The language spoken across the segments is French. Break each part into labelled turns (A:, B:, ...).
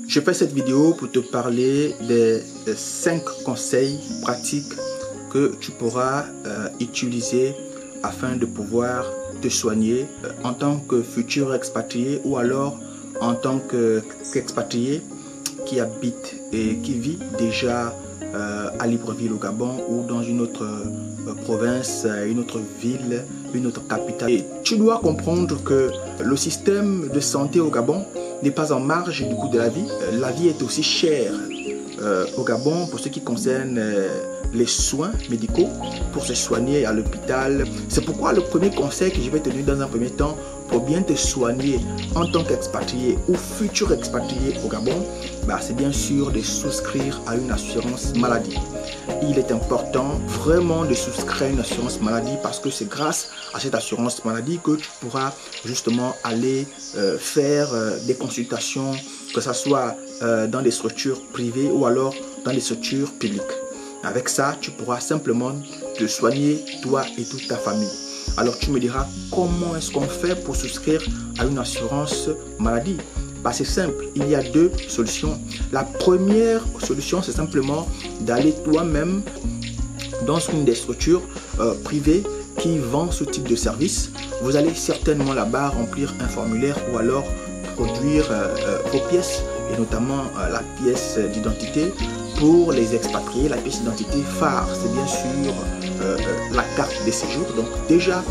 A: Je fais cette vidéo pour te parler des 5 conseils pratiques que tu pourras utiliser afin de pouvoir te soigner en tant que futur expatrié ou alors en tant qu'expatrié qui habite et qui vit déjà à Libreville au Gabon ou dans une autre province, une autre ville, une autre capitale. Et tu dois comprendre que le système de santé au Gabon n'est pas en marge du coût de la vie. La vie est aussi chère au Gabon pour ce qui concerne les soins médicaux, pour se soigner à l'hôpital. C'est pourquoi le premier conseil que je vais te donner dans un premier temps pour bien te soigner en tant qu'expatrié ou futur expatrié au Gabon, c'est bien sûr de souscrire à une assurance maladie. Il est important vraiment de souscrire à une assurance maladie parce que c'est grâce à cette assurance maladie que tu pourras justement aller faire des consultations, que ce soit dans des structures privées ou alors dans des structures publiques. Avec ça, tu pourras simplement te soigner toi et toute ta famille. Alors tu me diras, comment est-ce qu'on fait pour souscrire à une assurance maladie? C'est simple, il y a 2 solutions. La première solution, c'est simplement d'aller toi-même dans une des structures privées qui vend ce type de service. Vous allez certainement là-bas remplir un formulaire ou alors produire vos pièces et notamment la pièce d'identité pour les expatriés, la pièce d'identité phare, c'est bien sûr la carte de séjour. Donc déjà,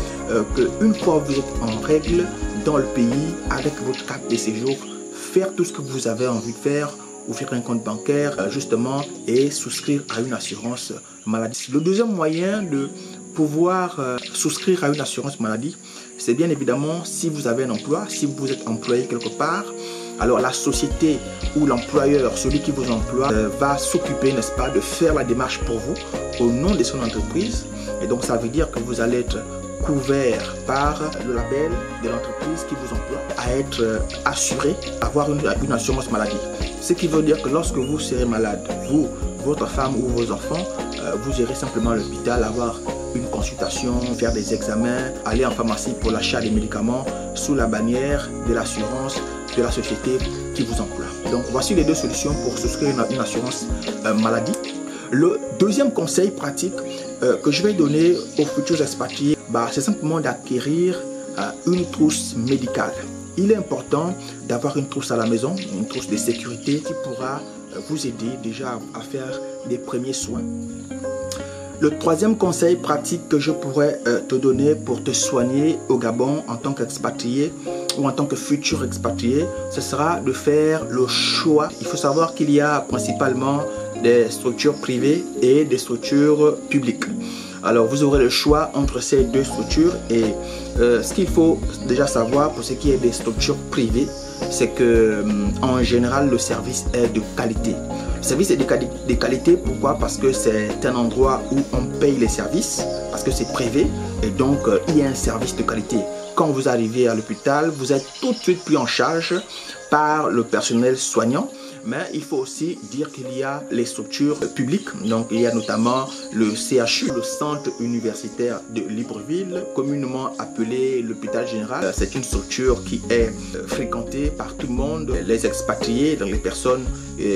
A: qu'une fois vous êtes en règle dans le pays avec votre carte de séjour, faire tout ce que vous avez envie de faire, ouvrir un compte bancaire justement et souscrire à une assurance maladie. Le deuxième moyen de pouvoir souscrire à une assurance maladie, c'est bien évidemment si vous avez un emploi, si vous êtes employé quelque part. Alors la société ou l'employeur, celui qui vous emploie, va s'occuper, n'est-ce pas, de faire la démarche pour vous au nom de son entreprise. Et donc ça veut dire que vous allez être couvert par le label de l'entreprise qui vous emploie, à être assuré, avoir une assurance maladie. Ce qui veut dire que lorsque vous serez malade, vous, votre femme ou vos enfants, vous irez simplement à l'hôpital, avoir une consultation, faire des examens, aller en pharmacie pour l'achat des médicaments sous la bannière de l'assurance de la société qui vous emploie. Donc voici les 2 solutions pour souscrire une assurance maladie. Le deuxième conseil pratique que je vais donner aux futurs expatriés, c'est simplement d'acquérir une trousse médicale. Il est important d'avoir une trousse à la maison, une trousse de sécurité qui pourra vous aider déjà à faire des premiers soins. Le troisième conseil pratique que je pourrais te donner pour te soigner au Gabon en tant qu'expatrié ou en tant que futur expatrié, ce sera de faire le choix. Il faut savoir qu'il y a principalement des structures privées et des structures publiques. Alors vous aurez le choix entre ces 2 structures et ce qu'il faut déjà savoir pour ce qui est des structures privées, c'est que en général le service est de qualité. Le service est de qualité, pourquoi? Parce que c'est un endroit où on paye les services, parce que c'est privé et donc il y a un service de qualité. Quand vous arrivez à l'hôpital, vous êtes tout de suite pris en charge par le personnel soignant. Mais il faut aussi dire qu'il y a les structures publiques. Donc il y a notamment le CHU, le centre universitaire de Libreville, communément appelé l'hôpital général. C'est une structure qui est fréquentée par tout le monde, les expatriés, donc les personnes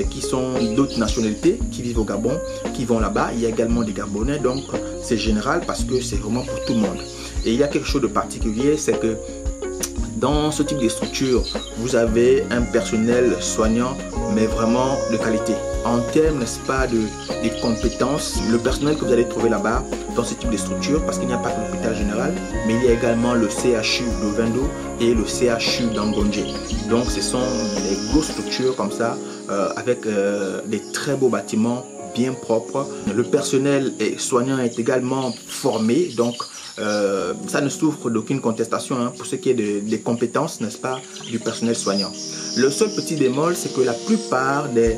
A: qui sont d'autres nationalités, qui vivent au Gabon, qui vont là-bas. Il y a également des Gabonais, donc c'est général parce que c'est vraiment pour tout le monde. Et il y a quelque chose de particulier, c'est que dans ce type de structure, vous avez un personnel soignant, mais vraiment de qualité. En termes, n'est-ce pas, de compétences, le personnel que vous allez trouver là-bas, dans ce type de structure, parce qu'il n'y a pas que l'hôpital général, mais il y a également le CHU d'Ovendo et le CHU d'Angondje. Donc ce sont des grosses structures comme ça, avec des très beaux bâtiments bien propres. Le personnel soignant est également formé, donc ça ne souffre d'aucune contestation pour ce qui est des compétences, n'est-ce pas, du personnel soignant. Le seul petit bémol, c'est que la plupart des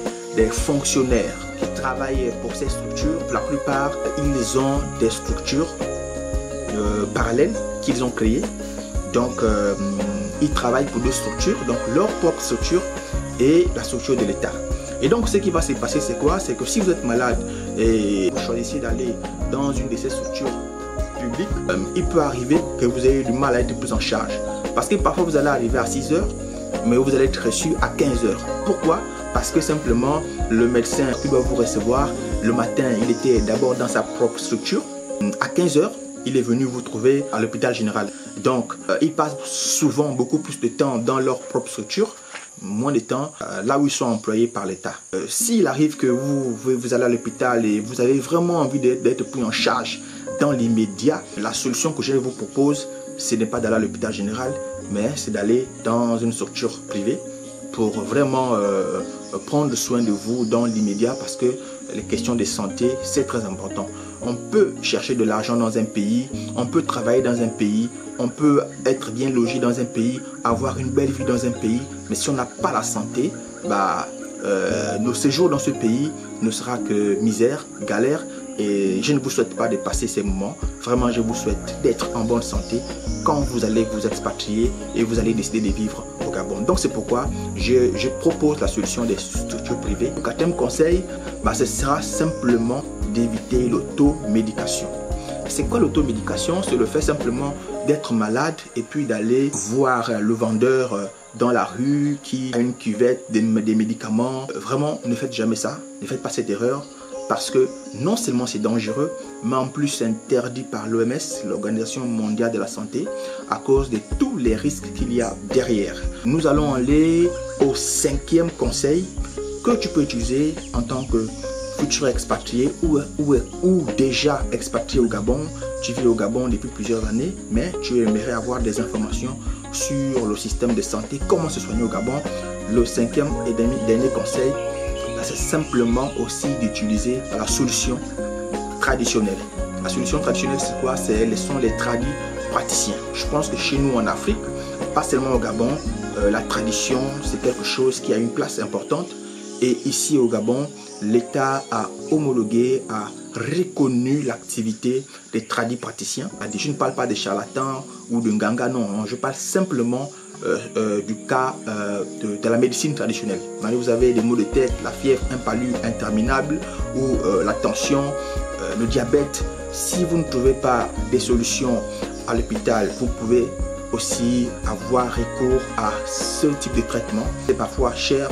A: fonctionnaires qui travaillent pour ces structures, la plupart, ils ont des structures parallèles qu'ils ont créées. Donc, ils travaillent pour 2 structures, donc leur propre structure et la structure de l'État. Et donc, ce qui va se passer, c'est quoi? C'est que si vous êtes malade et vous choisissez d'aller dans une de ces structures publiques, il peut arriver que vous ayez du mal à être pris en charge. Parce que parfois, vous allez arriver à 6 heures, mais vous allez être reçu à 15 heures. Pourquoi? parce que simplement le médecin qui doit vous recevoir le matin, il était d'abord dans sa propre structure. À 15 h, il est venu vous trouver à l'hôpital général. Donc, ils passent souvent beaucoup plus de temps dans leur propre structure, moins de temps là où ils sont employés par l'État. S'il arrive que vous allez à l'hôpital et vous avez vraiment envie d'être pris en charge dans l'immédiat, la solution que je vous propose, ce n'est pas d'aller à l'hôpital général, mais c'est d'aller dans une structure privée pour vraiment prendre soin de vous dans l'immédiat, parce que les questions de santé, c'est très important. On peut chercher de l'argent dans un pays, on peut travailler dans un pays, on peut être bien logé dans un pays, avoir une belle vie dans un pays, mais si on n'a pas la santé, nos séjours dans ce pays ne sera que misère, galère. Et je ne vous souhaite pas de passer ces moments. Vraiment, je vous souhaite d'être en bonne santé quand vous allez vous expatrier et vous allez décider de vivre au Gabon. Donc c'est pourquoi je propose la solution des structures privées. Le quatrième conseil, ce sera simplement d'éviter l'automédication. C'est quoi l'automédication? C'est le fait simplement d'être malade et puis d'aller voir le vendeur dans la rue qui a une cuvette des médicaments. Vraiment, ne faites jamais ça. Ne faites pas cette erreur. Parce que non seulement c'est dangereux, mais en plus c'est interdit par l'OMS, l'Organisation mondiale de la santé, à cause de tous les risques qu'il y a derrière. Nous allons aller au cinquième conseil que tu peux utiliser en tant que futur expatrié ou déjà expatrié au Gabon. Tu vis au Gabon depuis plusieurs années, mais tu aimerais avoir des informations sur le système de santé, comment se soigner au Gabon. Le cinquième et dernier conseil, c'est simplement aussi d'utiliser la solution traditionnelle. La solution traditionnelle, c'est quoi? Ce sont les tradis praticiens. Je pense que chez nous en Afrique, pas seulement au Gabon, la tradition, c'est quelque chose qui a une place importante. Et ici au Gabon, l'État a homologué, a reconnu l'activité des tradis praticiens. Je ne parle pas des charlatans ou de nganga, non. Je parle simplement du cas de la médecine traditionnelle. Vous avez des maux de tête, la fièvre, un palu interminable ou la tension, le diabète. Si vous ne trouvez pas des solutions à l'hôpital, vous pouvez aussi avoir recours à ce type de traitement. C'est parfois cher.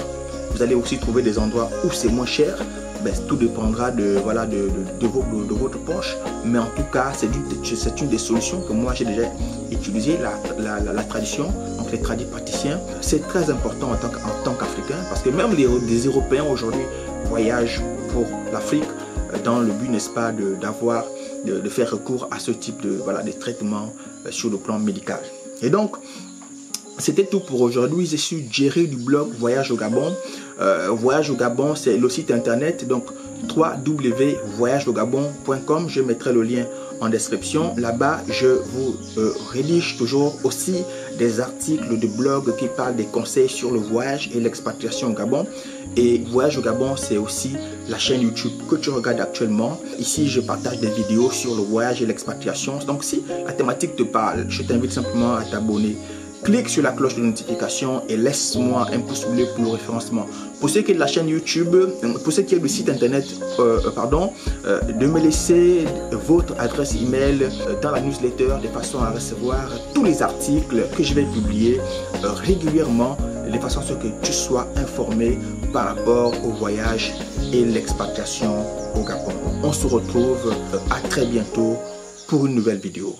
A: Vous allez aussi trouver des endroits où c'est moins cher. Tout dépendra de votre poche. Mais en tout cas, c'est une des solutions que moi j'ai déjà utilisé, la tradition, donc les tradis praticiens. C'est très important en tant qu'Africain, parce que même les Européens aujourd'hui voyagent pour l'Afrique dans le but, n'est-ce pas, de faire recours à ce type de traitement sur le plan médical. Et donc, c'était tout pour aujourd'hui. Je suis Jerry du blog Voyage au Gabon. Voyage au Gabon, c'est le site internet, donc www.voyageaugabon.com. Je mettrai le lien en description. Là-bas, je vous rédige toujours aussi des articles de blog qui parlent des conseils sur le voyage et l'expatriation au Gabon. Et Voyage au Gabon, c'est aussi la chaîne YouTube que tu regardes actuellement. Ici, je partage des vidéos sur le voyage et l'expatriation. Donc, si la thématique te parle, je t'invite simplement à t'abonner. Clique sur la cloche de notification et laisse-moi un pouce bleu pour le référencement. Pour ce qui est de la chaîne YouTube, pour ce qui est du site internet, de me laisser votre adresse email dans la newsletter de façon à recevoir tous les articles que je vais publier régulièrement, de façon à ce que tu sois informé par rapport au voyage et l'expatriation au Gabon. On se retrouve à très bientôt pour une nouvelle vidéo.